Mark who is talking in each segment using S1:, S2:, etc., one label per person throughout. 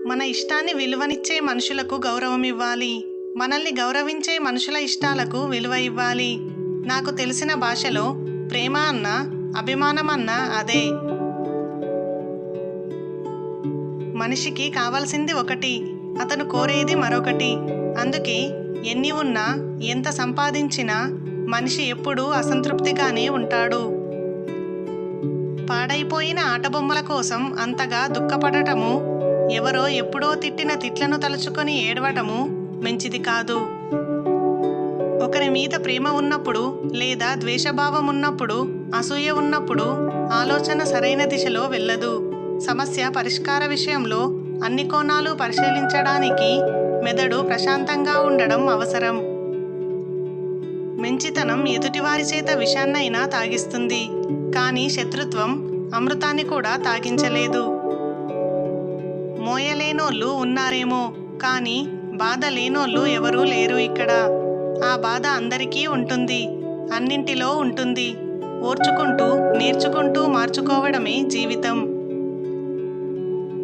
S1: మన ఇష్టాన్ని విలువనిచ్చే మనుషులకు గౌరవం ఇవ్వాలి. మనల్ని గౌరవించే మనుషుల ఇష్టాలకు విలువ ఇవ్వాలి. నాకు తెలిసిన భాషలో ప్రేమ అన్నా అభిమానం అన్నా అదే. మనిషికి కావాల్సింది ఒకటి, అతను కోరేది మరొకటి. అందుకే ఎన్ని ఉన్నా ఎంత సంపాదించినా మనిషి ఎప్పుడూ అసంతృప్తిగానే ఉంటాడు. పాడైపోయిన ఆటబొమ్మల కోసం అంతగా దుఃఖపడటము, ఎవరో ఎప్పుడో తిట్టిన తిట్లను తలుచుకొని ఏడవటము మంచిది కాదు. ఒకరి మీద ప్రేమ ఉన్నప్పుడు లేదా ద్వేషభావం ఉన్నప్పుడు, అసూయ ఉన్నప్పుడు ఆలోచన సరైన దిశలో వెళ్ళదు. సమస్య పరిష్కార విషయంలో అన్ని కోణాలు పరిశీలించడానికి మెదడు ప్రశాంతంగా ఉండడం అవసరం. మంచితనం ఎదుటివారి చేత విషాన్నైనా తాగిస్తుంది, కానీ శత్రుత్వం అమృతాన్ని కూడా తాగించలేదు. మోయలేనోళ్ళు ఉన్నారేమో, కానీ బాధ లేనోళ్ళు ఎవరూ లేరు ఇక్కడ. ఆ బాధ అందరికీ ఉంటుంది, అన్నింటిలో ఉంటుంది. ఓర్చుకుంటూ నేర్చుకుంటూ మార్చుకోవడమే జీవితం.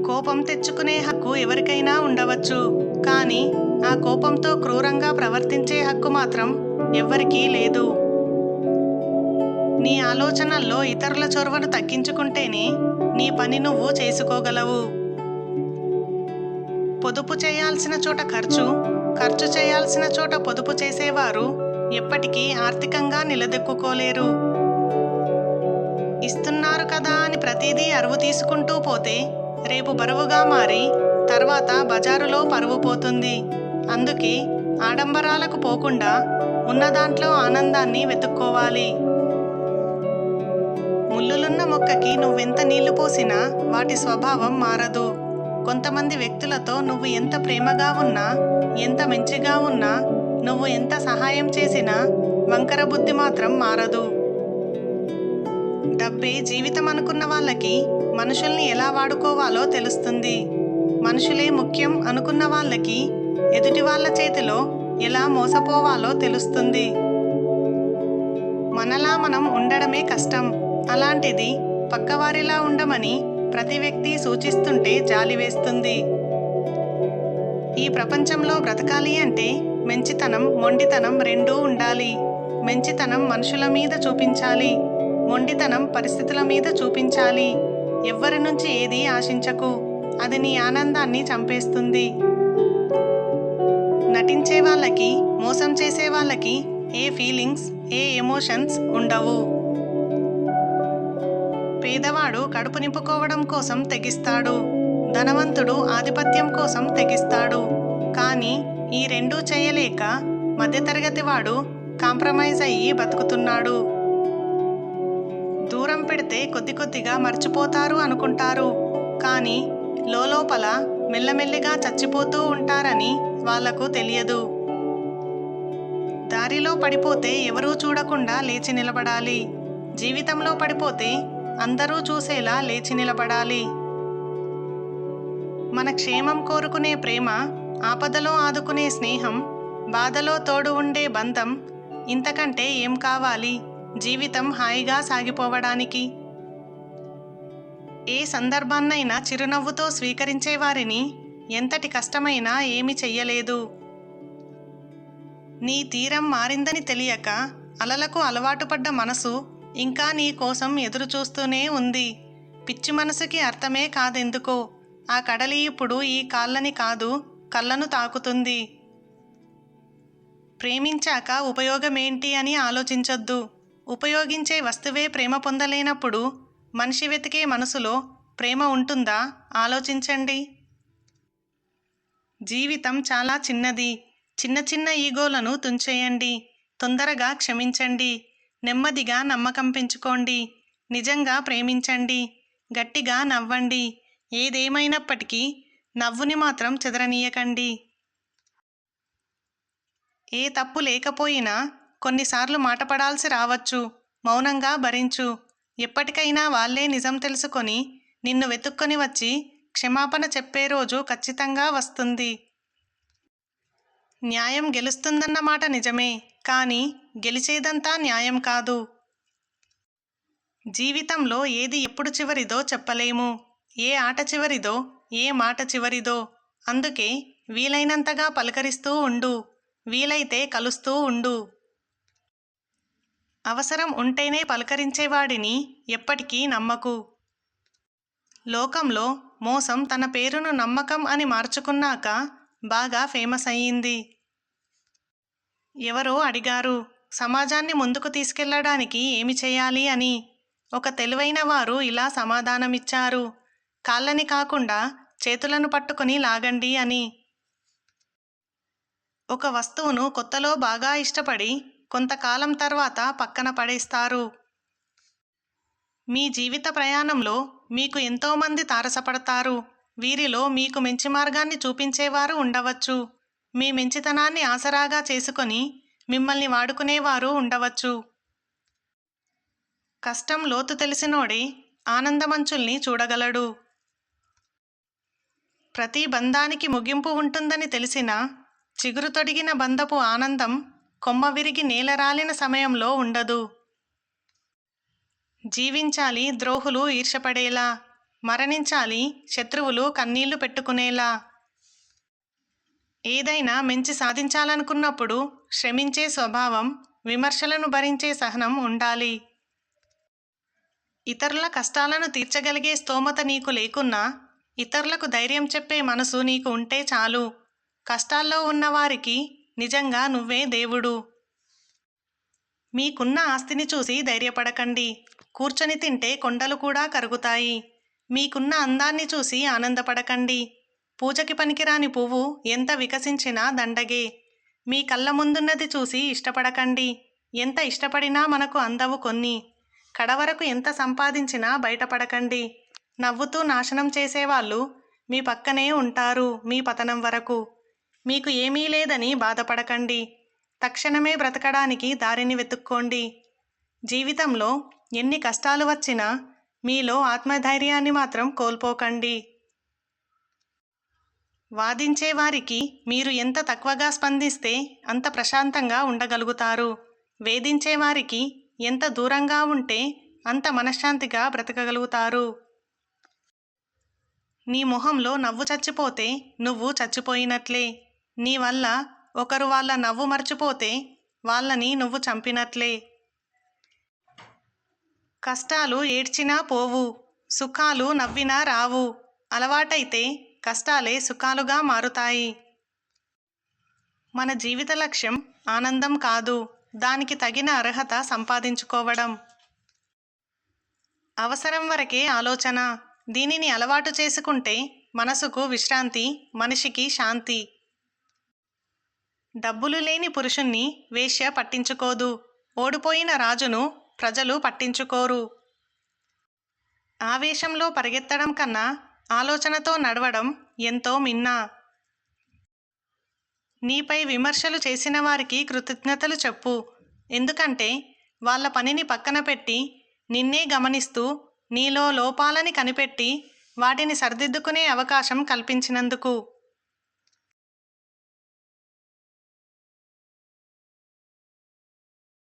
S1: కోపం తెచ్చుకునే హక్కు ఎవరికైనా ఉండవచ్చు, కానీ ఆ కోపంతో క్రూరంగా ప్రవర్తించే హక్కు మాత్రం ఎవ్వరికీ లేదు. నీ ఆలోచనల్లో ఇతరుల చొరవను తగ్గించుకుంటేనే నీ పని నువ్వు చేసుకోగలవు. పొదుపు చేయాల్సిన చోట ఖర్చు, ఖర్చు చేయాల్సిన చోట పొదుపు చేసేవారు ఎప్పటికీ ఆర్థికంగా నిలదొక్కుకోలేరు. ఇస్తున్నారు కదా అని ప్రతిదీ అరువు తీసుకుంటూ పోతే రేపు బరువుగా మారి తర్వాత బజారులో పరువు పోతుంది. అందుకే ఆడంబరాలకు పోకుండా ఉన్నదాంట్లో ఆనందాన్ని వెతుక్కోవాలి. ముళ్ళులున్న మొక్కకి నువ్వెంత నీళ్లు పోసినా వాటి స్వభావం మారదు. కొంతమంది వ్యక్తులతో నువ్వు ఎంత ప్రేమగా ఉన్నా, ఎంత మంచిగా ఉన్నా, నువ్వు ఎంత సహాయం చేసినా వంకర బుద్ధి మాత్రం మారదు. డబ్బే జీవితం అనుకున్న వాళ్ళకి మనుషుల్ని ఎలా వాడుకోవాలో తెలుస్తుంది. మనుషులే ముఖ్యం అనుకున్న వాళ్ళకి ఎదుటి వాళ్ళ చేతిలో ఎలా మోసపోవాలో తెలుస్తుంది. మనలా మనం ఉండడమే కష్టం, అలాంటిది పక్కవారిలా ఉండమని ప్రతి వ్యక్తి సూచిస్తుంటే జాలి వేస్తుంది. ఈ ప్రపంచంలో బ్రతకాలి అంటే మంచితనం, మొండితనం రెండూ ఉండాలి. మంచితనం మనుషుల మీద చూపించాలి, మొండితనం పరిస్థితుల మీద చూపించాలి. ఎవ్వరి నుంచి ఏదీ ఆశించకు, అది నీ ఆనందాన్ని చంపేస్తుంది. నటించే వాళ్ళకి, మోసం చేసే వాళ్ళకి ఏ ఫీలింగ్స్, ఏ ఎమోషన్స్ ఉండవు. పేదవాడు కడుపు నింపుకోవడం కోసం తెగిస్తాడు, ధనవంతుడు ఆధిపత్యం కోసం తెగిస్తాడు. కానీ ఈ రెండూ చేయలేక మధ్యతరగతి వాడు కాంప్రమైజ్ అయ్యి బతుకుతున్నాడు. దూరం పెడితే కొద్ది కొద్దిగా మర్చిపోతారు అనుకుంటారు, కానీ లోపల మెల్లమెల్లిగా చచ్చిపోతూ ఉంటారని వాళ్లకు తెలియదు. దారిలో పడిపోతే ఎవరూ చూడకుండా లేచి నిలబడాలి. జీవితంలో పడిపోతే అందరూ చూసేలా లేచి నిలబడాలి. మన క్షేమం కోరుకునే ప్రేమ, ఆపదలో ఆదుకునే స్నేహం, బాధలో తోడు ఉండే బంధం, ఇంతకంటే ఏం కావాలి జీవితం హాయిగా సాగిపోవడానికి? ఏ సందర్భాన్నైనా చిరునవ్వుతో స్వీకరించే వారిని ఎంతటి కష్టమైనా ఏమీ చెయ్యలేదు. నీ తీరం మారిందని తెలియక అలలకు అలవాటు పడ్డ మనసు ఇంకా నీ కోసం ఎదురు చూస్తూనే ఉంది. పిచ్చి మనసుకి అర్థమే కాదెందుకో ఆ కడలి ఇప్పుడు ఈ కాళ్ళని కాదు, కళ్ళను తాకుతుంది. ప్రేమించాక ఉపయోగమేంటి అని ఆలోచించొద్దు. ఉపయోగించే వస్తువే ప్రేమ పొందలేనప్పుడు మనిషి వెతికే మనసులో ప్రేమ ఉంటుందా ఆలోచించండి. జీవితం చాలా చిన్నది. చిన్న చిన్న ఈగోలను తుంచేయండి. తొందరగా క్షమించండి. నెమ్మదిగా నమ్మకం పెంచుకోండి. నిజంగా ప్రేమించండి. గట్టిగా నవ్వండి. ఏదేమైనప్పటికీ నవ్వుని మాత్రం చెదరనీయకండి. ఏ తప్పు లేకపోయినా కొన్నిసార్లు మాటపడాల్సి రావచ్చు. మౌనంగా భరించు. ఎప్పటికైనా వాళ్ళే నిజం తెలుసుకొని నిన్ను వెతుక్కొని వచ్చి క్షమాపణ చెప్పే రోజు ఖచ్చితంగా వస్తుంది. న్యాయం గెలుస్తుందన్న మాట నిజమే, కానీ గెలిచేదంతా న్యాయం కాదు. జీవితంలో ఏది ఎప్పుడు చివరిదో చెప్పలేము. ఏ ఆట చివరిదో ఏ మాట చివరిదో. అందుకే వీలైనంతగా పలకరిస్తూ ఉండు. వీలైతే కలుస్తూ ఉండు. అవసరం ఉంటేనే పలకరించేవాడిని ఎప్పటికీ నమ్మకు. లోకంలో మోసం తన పేరును నమ్మకం అని మార్చుకున్నాక బాగా ఫేమస్ అయ్యింది. ఎవరో అడిగారు, సమాజాన్ని ముందుకు తీసుకెళ్లడానికి ఏమి చేయాలి అని. ఒక తెలివైన వారు ఇలా సమాధానమిచ్చారు, కాళ్ళని కాకుండా చేతులను పట్టుకొని లాగండి అని. ఒక వస్తువును కొత్తలో బాగా ఇష్టపడి కొంతకాలం తర్వాత పక్కన పడేస్తారు. మీ జీవిత ప్రయాణంలో మీకు ఎంతోమంది తారసపడతారు. వీరిలో మీకు మంచి మార్గాన్ని చూపించేవారు ఉండవచ్చు. మీ మంచితనాన్ని ఆసరాగా చేసుకొని మిమ్మల్ని వాడుకునేవారు ఉండవచ్చు. కష్టం లోతు తెలిసినోడే ఆనందమంచుల్ని చూడగలడు. ప్రతి బంధానికి ముగింపు ఉంటుందని తెలిసినా చిగురు తొడిగిన బంధపు ఆనందం కొమ్మ విరిగి నేలరాలిన సమయంలో ఉండదు. జీవించాలి ద్రోహులు ఈర్షపడేలా, మరణించాలి శత్రువులు కన్నీళ్లు పెట్టుకునేలా. ఏదైనా మంచి సాధించాలనుకున్నప్పుడు శ్రమించే స్వభావం, విమర్శలను భరించే సహనం ఉండాలి. ఇతరుల కష్టాలను తీర్చగలిగే స్తోమత నీకు లేకున్నా ఇతరులకు ధైర్యం చెప్పే మనసు నీకు ఉంటే చాలు. కష్టాల్లో ఉన్నవారికి నిజంగా నువ్వే దేవుడు. మీకున్న ఆస్తిని చూసి ధైర్యపడకండి. కూర్చొని తింటే కొండలు కూడా కరుగుతాయి. మీకున్న అందాన్ని చూసి ఆనందపడకండి. పూజకి పనికిరాని పువ్వు ఎంత వికసించినా దండగే. మీ కళ్ళ ముందున్నది చూసి ఇష్టపడకండి. ఎంత ఇష్టపడినా మనకు అందవు కొన్ని. కడవరకు ఎంత సంపాదించినా బయటపడకండి. నవ్వుతూ నాశనం చేసేవాళ్ళు మీ పక్కనే ఉంటారు మీ పతనం వరకు. మీకు ఏమీ లేదని బాధపడకండి. తక్షణమే బ్రతకడానికి దారిని వెతుక్కోండి. జీవితంలో ఎన్ని కష్టాలు వచ్చినా మీలో ఆత్మధైర్యాన్ని మాత్రం కోల్పోకండి. వాదించే వారికి మీరు ఎంత తక్కువగా స్పందిస్తే అంత ప్రశాంతంగా ఉండగలుగుతారు. వేధించే వారికి ఎంత దూరంగా ఉంటే అంత మనశ్శాంతిగా బ్రతకగలుగుతారు. నీ మొహంలో నవ్వు చచ్చిపోతే నువ్వు చచ్చిపోయినట్లే. నీ వల్ల ఒకరు వాళ్ళ నవ్వు మర్చిపోతే వాళ్ళని నువ్వు చంపినట్లే. కష్టాలు ఏడ్చినా పోవు, సుఖాలు నవ్వినా రావు. అలవాటైతే కష్టాలే సుఖాలుగా మారుతాయి. మన జీవిత లక్ష్యం ఆనందం కాదు, దానికి తగిన అర్హత సంపాదించుకోవడం. అవసరం వరకే ఆలోచన. దీనిని అలవాటు చేసుకుంటే మనసుకు విశ్రాంతి, మనిషికి శాంతి. డబ్బులు లేని పురుషుణ్ణి వేశ్య పట్టించుకోదు. ఓడిపోయిన రాజును ప్రజలు పట్టించుకోరు. ఆవేశంలో పరిగెత్తడం కన్నా ఆలోచనతో నడవడం ఎంతో మిన్నా. నీపై విమర్శలు చేసిన వారికి కృతజ్ఞతలు చెప్పు. ఎందుకంటే వాళ్ళ పనిని పక్కన పెట్టి నిన్నే గమనిస్తూ నీలో లోపాలని కనిపెట్టి వాటిని సరిదిద్దుకునే అవకాశం కల్పించినందుకు.